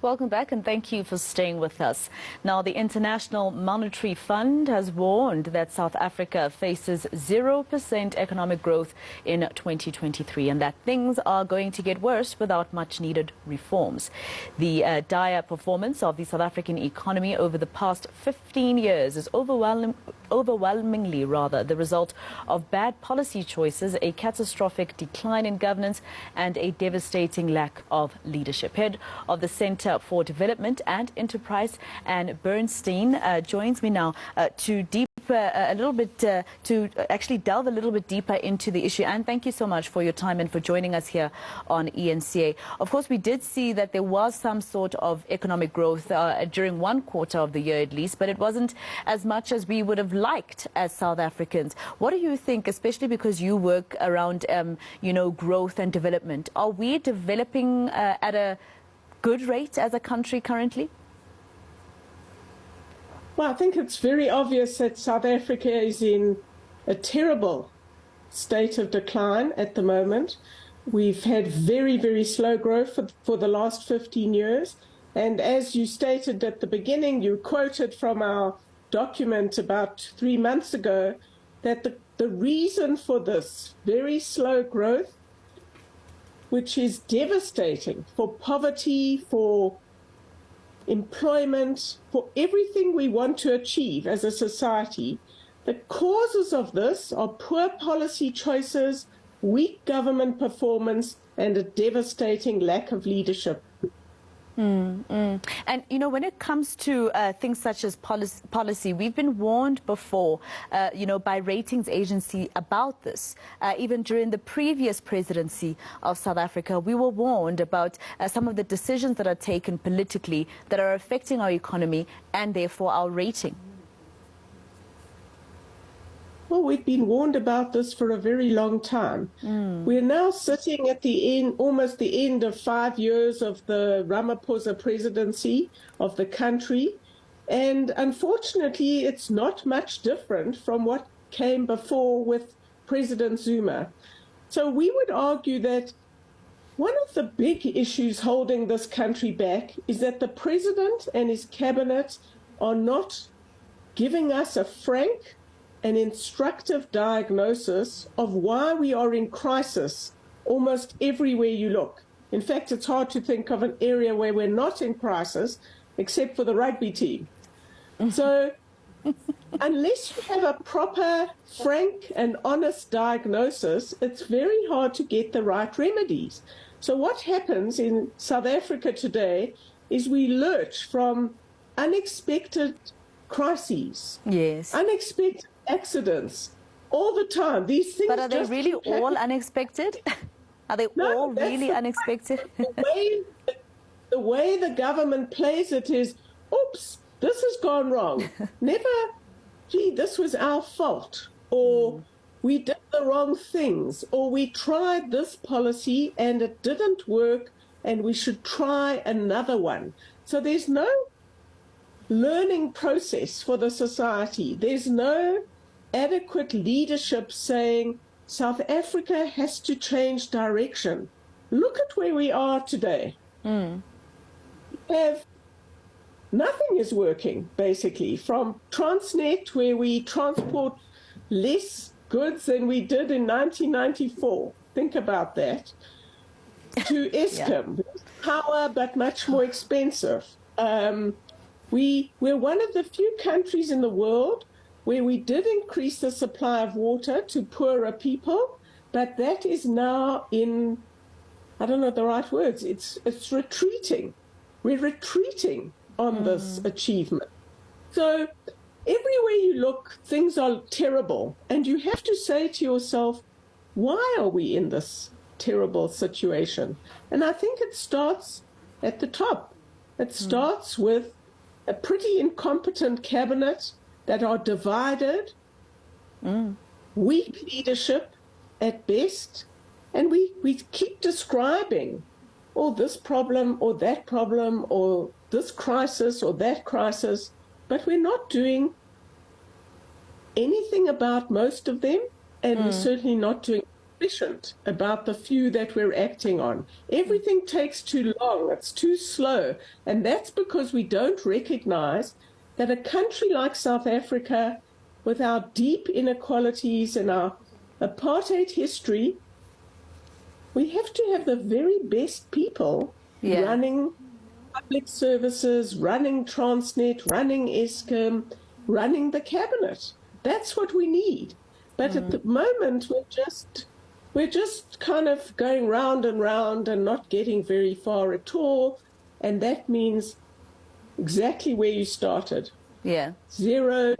Welcome back and thank you for staying with us. Now, the International Monetary Fund has warned that South Africa faces 0% economic growth in 2023 and that things are going to get worse without much needed reforms. The dire performance of the South African economy over the past 15 years is overwhelmingly the result of bad policy choices, a catastrophic decline in governance and a devastating lack of leadership. Head of the Centre for Development and Enterprise, and Bernstein, joins me now to actually delve a little bit deeper into the issue. And thank you so much for your time and for joining us here on eNCA. Of course, we did see that there was some sort of economic growth during one quarter of the year at least, but it wasn't as much as we would have liked as South Africans. What do you think, especially because you work around, growth and development? Are we developing at a good rate as a country currently? Well, I think it's very obvious that South Africa is in a terrible state of decline at the moment. We've had very, very slow growth for the last 15 years. And as you stated at the beginning, you quoted from our document about 3 months ago, that the reason for this very slow growth, which is devastating for poverty, for employment, for everything we want to achieve as a society, the causes of this are poor policy choices, weak government performance, and a devastating lack of leadership. And, when it comes to things such as policy, we've been warned before, by ratings agency about this. Even during the previous presidency of South Africa, we were warned about some of the decisions that are taken politically that are affecting our economy and therefore our rating. Well, we've been warned about this for a very long time. We're now sitting at the end, almost the end of 5 years of the Ramaphosa presidency of the country. And unfortunately, it's not much different from what came before with President Zuma. So we would argue that one of the big issues holding this country back is that the president and his cabinet are not giving us a frank an instructive diagnosis of why we are in crisis almost everywhere you look. In fact, it's hard to think of an area where we're not in crisis, except for the rugby team. So unless you have a proper, frank and honest diagnosis, it's very hard to get the right remedies. So what happens in South Africa today is we lurch from unexpected crises, unexpected accidents all the time. These things. But are they really all unexpected? Are they all really unexpected? The way the government plays it is, oops, this has gone wrong. Never, gee, this was our fault. Or we did the wrong things. Or we tried this policy and it didn't work and we should try another one. So there's no learning process for the society. There's no adequate leadership saying South Africa has to change direction. Look at where we are today. Nothing is working, basically, from Transnet, where we transport less goods than we did in 1994. Think about that. To Eskom, power, but much more expensive. We're one of the few countries in the world where we did increase the supply of water to poorer people, but that is now in, I don't know the right words, it's retreating. We're retreating on this achievement. So everywhere you look, things are terrible. And you have to say to yourself, why are we in this terrible situation? And I think it starts at the top. It starts with a pretty incompetent cabinet that are divided, weak leadership at best, and we keep describing, this problem or that problem or this crisis or that crisis, but we're not doing anything about most of them, and we're certainly not doing efficient about the few that we're acting on. Everything takes too long, it's too slow, and that's because we don't recognize that a country like South Africa, with our deep inequalities and our apartheid history, we have to have the very best people running public services, running Transnet, running Eskom, running the cabinet. That's what we need. But at the moment, we're just kind of going round and round and not getting very far at all. And that means exactly where you started. Yeah. 0,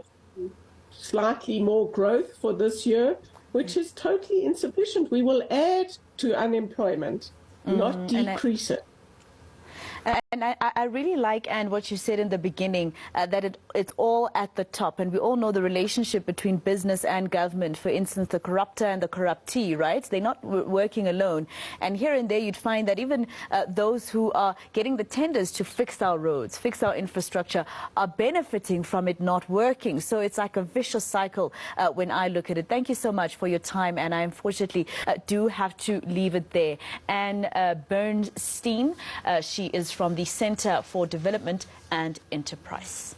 slightly more growth for this year, which is totally insufficient. We will add to unemployment, not decrease it. And I really like, Anne, what you said in the beginning, that it's all at the top. And we all know the relationship between business and government. For instance, the corruptor and the corruptee, right? They're not working alone. And here and there, you'd find that even those who are getting the tenders to fix our roads, fix our infrastructure, are benefiting from it not working. So it's like a vicious cycle when I look at it. Thank you so much for your time. And I unfortunately do have to leave it there. Anne Bernstein, she is from the Center for Development and Enterprise.